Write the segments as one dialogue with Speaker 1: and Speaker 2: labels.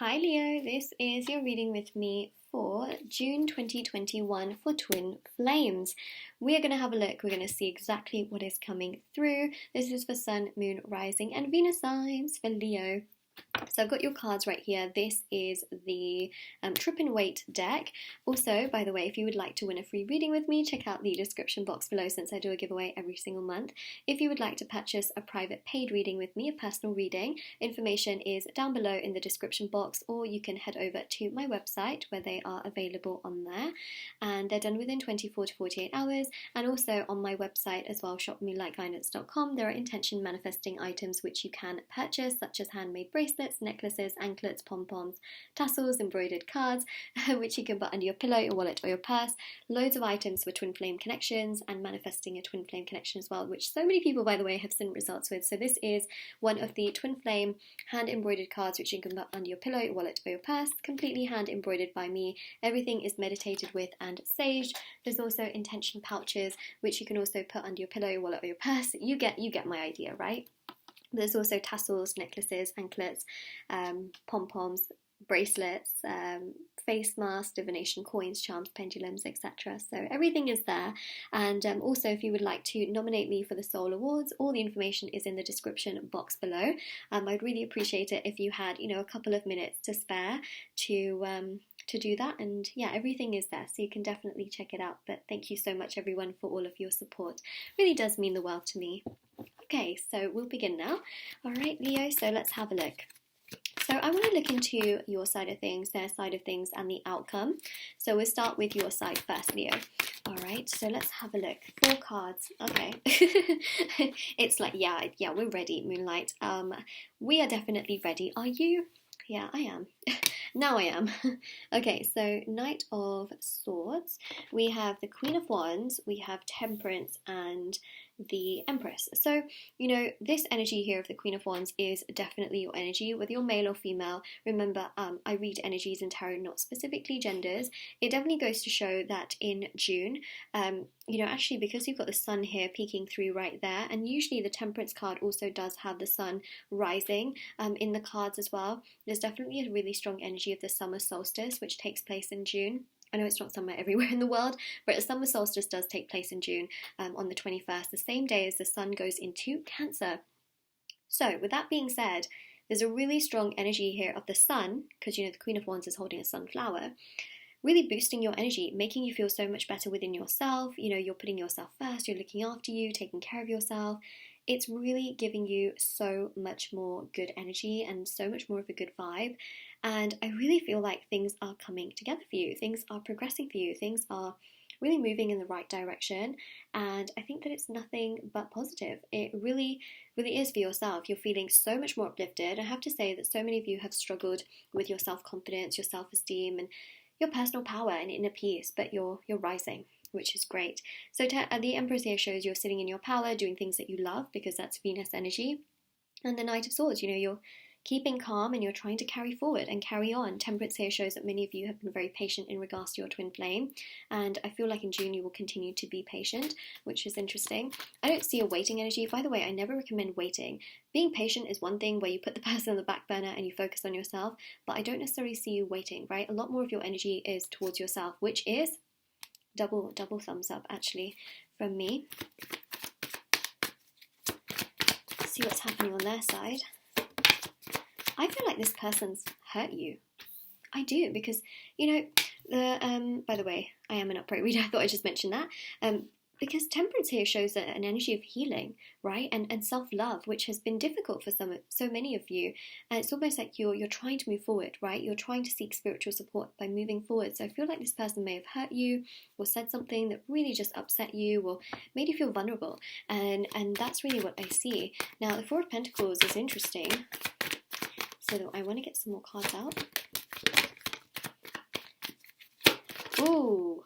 Speaker 1: Hi Leo, this is your reading with me for June 2021 for Twin Flames. We are going to have a look, we're going to see exactly what is coming through. This is for Sun, Moon, Rising and Venus signs for Leo. So I've got your cards right here. This is the Trip and Wait deck. Also, by the way, if you would like to win a free reading with me, check out the description box below since I do a giveaway every single month. If you would like to purchase a private paid reading with me, a personal reading, information is down below in the description box, or you can head over to my website where they are available on there. And they're done within 24 to 48 hours. And also on my website as well, shopmoonlightguidance.com, there are intention manifesting items which you can purchase, such as handmade bracelets, necklaces, anklets, pom-poms, tassels, embroidered cards, which you can put under your pillow, your wallet or your purse. Loads of items for twin flame connections and manifesting a twin flame connection as well, which so many people, by the way, have seen results with. So this is one of the twin flame hand embroidered cards which you can put under your pillow, your wallet or your purse, completely hand embroidered by me. Everything is meditated with and saged. There's also intention pouches which you can also put under your pillow, your wallet or your purse. You get my idea, right? There's also tassels, necklaces, anklets, pom-poms, bracelets, face masks, divination coins, charms, pendulums, etc. So everything is there. And also, if you would like to nominate me for the Soul Awards, all the information is in the description box below. I'd really appreciate it if you had, a couple of minutes to spare to do that. And yeah, everything is there, so you can definitely check it out. But thank you so much, everyone, for all of your support. It really does mean the world to me. Okay, so we'll begin now. All right, Leo, so let's have a look. So I want to look into your side of things, their side of things, and the outcome. So we'll start with your side first, Leo. All right, so let's have a look. 4 cards. Okay. It's like, yeah, we're ready, Moonlight. We are definitely ready. Are you? Yeah, I am. Now I am. Okay, so Knight of Swords. We have the Queen of Wands, we have Temperance, and the Empress. So, this energy here of the Queen of Wands is definitely your energy, whether you're male or female. Remember, I read energies in tarot, not specifically genders. It definitely goes to show that in June, actually, because you've got the sun here peeking through right there, and usually the Temperance card also does have the sun rising in the cards as well. There's definitely a really strong energy of the summer solstice, which takes place in June. I know it's not summer everywhere in the world, but the summer solstice does take place in June on the 21st, the same day as the sun goes into Cancer. So with that being said, there's a really strong energy here of the sun, because the Queen of Wands is holding a sunflower, really boosting your energy, making you feel so much better within yourself. You're putting yourself first, you're looking after you, taking care of yourself. It's really giving you so much more good energy and so much more of a good vibe. And I really feel like things are coming together for you. Things are progressing for you. Things are really moving in the right direction. And I think that it's nothing but positive. It really, really is for yourself. You're feeling so much more uplifted. I have to say that so many of you have struggled with your self-confidence, your self-esteem, and your personal power and inner peace, but you're rising, which is great. So the Empress here shows you're sitting in your power, doing things that you love, because that's Venus energy. And the Knight of Swords, you're keeping calm and you're trying to carry forward and carry on. Temperance here shows that many of you have been very patient in regards to your twin flame, and I feel like in June you will continue to be patient, which is interesting. I don't see a waiting energy. By the way, I never recommend waiting. Being patient is one thing where you put the person on the back burner and you focus on yourself, but I don't necessarily see you waiting, right? A lot more of your energy is towards yourself, which is double thumbs up actually from me. Let's see what's happening on their side. I feel like this person's hurt you. I do, because by the way, I am an upright reader. I thought I just mentioned that. Because Temperance here shows an energy of healing, right, and self-love, which has been difficult for so many of you. And it's almost like you're trying to move forward, right? You're trying to seek spiritual support by moving forward. So I feel like this person may have hurt you or said something that really just upset you or made you feel vulnerable. And that's really what I see. Now, the Four of Pentacles is interesting. So I want to get some more cards out. Ooh.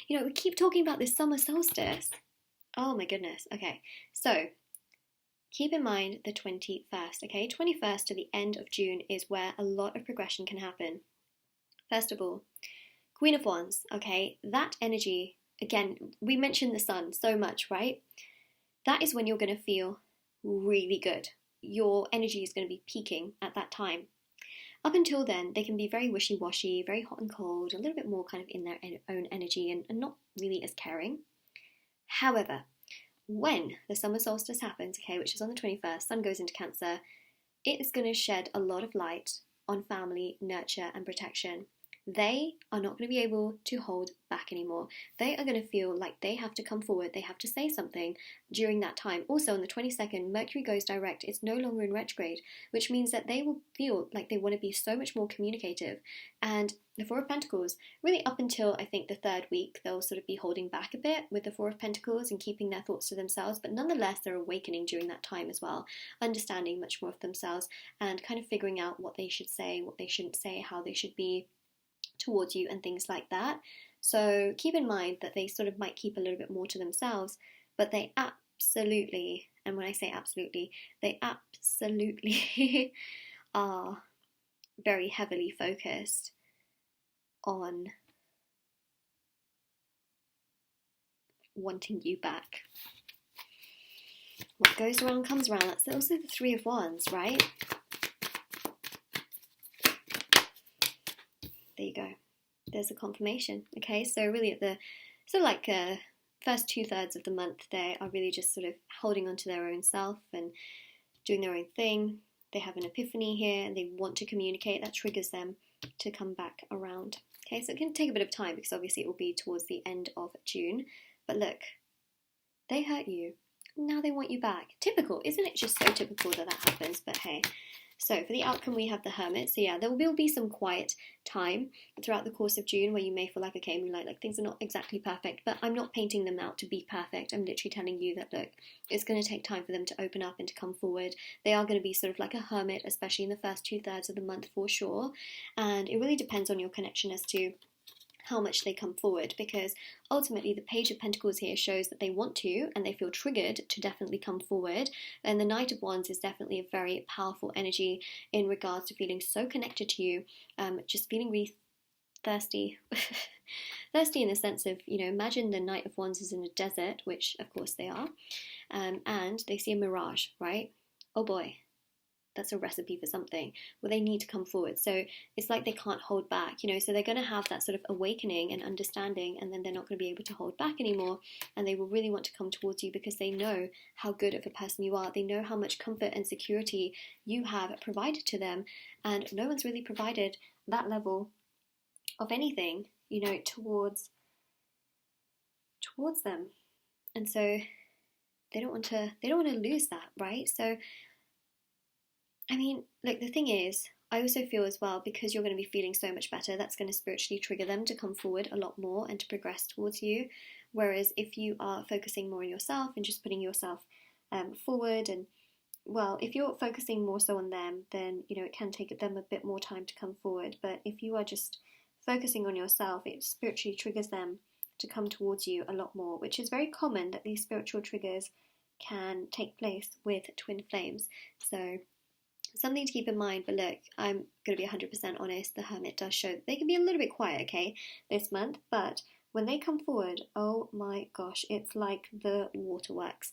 Speaker 1: We keep talking about this summer solstice. Oh my goodness. Okay, so keep in mind the 21st, okay? 21st to the end of June is where a lot of progression can happen. First of all, Queen of Wands, okay? That energy, again, we mentioned the sun so much, right? That is when you're going to feel really good. your energy is going to be peaking at that time. Up until then, they can be very wishy-washy, very hot and cold, a little bit more kind of in their own energy and not really as caring. However, when the summer solstice happens, okay, which is on the 21st, Sun goes into Cancer, it is going to shed a lot of light on family, nurture, and protection. They are not going to be able to hold back anymore. They are going to feel like they have to come forward, they have to say something during that time. Also, on the 22nd, Mercury goes direct. It's no longer in retrograde, which means that they will feel like they want to be so much more communicative. And the Four of Pentacles, really up until I think the third week, they'll sort of be holding back a bit with the Four of Pentacles and keeping their thoughts to themselves, but nonetheless they're awakening during that time as well, understanding much more of themselves and kind of figuring out what they should say, what they shouldn't say, how they should be towards you and things like that. So keep in mind that they sort of might keep a little bit more to themselves, but they absolutely, and when I say absolutely, they absolutely are very heavily focused on wanting you back. What goes around comes around. That's also the Three of Wands, right? There you go. There's a confirmation. Okay, so really at the first 2/3 of the month, they are really just sort of holding on to their own self and doing their own thing. They have an epiphany here and they want to communicate. That triggers them to come back around. Okay, so it can take a bit of time because obviously it will be towards the end of June. But look, they hurt you. Now they want you back. Typical, isn't it just so typical that happens? But hey. So for the outcome, we have the Hermit. So yeah, there will be some quiet time throughout the course of June where you may feel like, okay, Moonlight, like things are not exactly perfect, but I'm not painting them out to be perfect. I'm literally telling you that, look, it's going to take time for them to open up and to come forward. They are going to be sort of like a hermit, especially in the first 2/3 of the month for sure. And it really depends on your connection as to how much they come forward, because ultimately the Page of Pentacles here shows that they want to and they feel triggered to definitely come forward, and the Knight of Wands is definitely a very powerful energy in regards to feeling so connected to you, just feeling really thirsty. Thirsty in the sense of, you know, imagine the Knight of Wands is in a desert, which of course they are, and they see a mirage, right? Oh boy, that's a recipe for something where they need to come forward. So it's like they can't hold back, you know, so they're going to have that sort of awakening and understanding, and then they're not going to be able to hold back anymore, and they will really want to come towards you because they know how good of a person you are. They know how much comfort and security you have provided to them, and no one's really provided that level of anything, you know, towards them. And so they don't want to lose that, right? So I mean, look, the thing is, I also feel as well, because you're going to be feeling so much better, that's going to spiritually trigger them to come forward a lot more and to progress towards you. Whereas if you are focusing more on yourself and just putting yourself forward, and, well, if you're focusing more so on them, then, you know, it can take them a bit more time to come forward. But if you are just focusing on yourself, it spiritually triggers them to come towards you a lot more, which is very common that these spiritual triggers can take place with twin flames. So something to keep in mind. But look, I'm going to be 100% honest, the Hermit does show that they can be a little bit quiet, okay, this month, but when they come forward, oh my gosh, it's like the waterworks.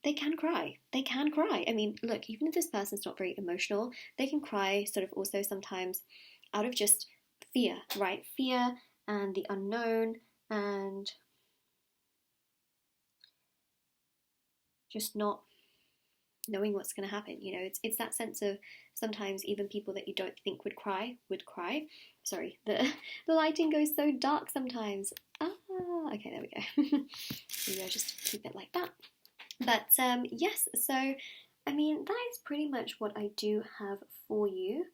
Speaker 1: They can cry. They can cry. I mean, look, even if this person's not very emotional, they can cry sort of also sometimes out of just fear, right? Fear and the unknown and just not knowing what's going to happen. You know, it's that sense of sometimes even people that you don't think would cry. Sorry, the lighting goes so dark sometimes. Okay, there we go. Maybe I'll just keep it like that. But yes, so I mean, that is pretty much what I do have for you,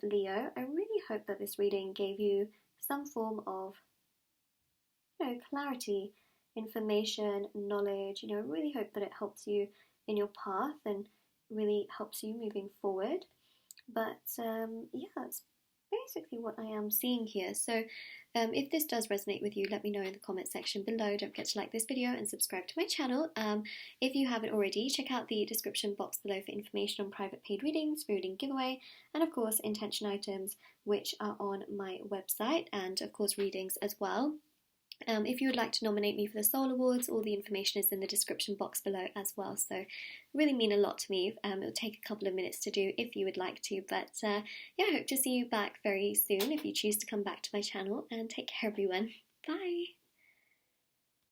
Speaker 1: Leo. I really hope that this reading gave you some form of, you know, clarity, information, knowledge. You know, I really hope that it helps you in your path and really helps you moving forward. But yeah, that's basically what I am seeing here. So if this does resonate with you, let me know in the comment section below. Don't forget to like this video and subscribe to my channel. If you haven't already, check out the description box below for information on private paid readings, reading giveaway, and of course intention items, which are on my website, and of course readings as well. If you would like to nominate me for the Soul Awards, all the information is in the description box below as well. So really mean a lot to me. It'll take a couple of minutes to do if you would like to. But yeah, I hope to see you back very soon if you choose to come back to my channel. And take care, everyone. Bye!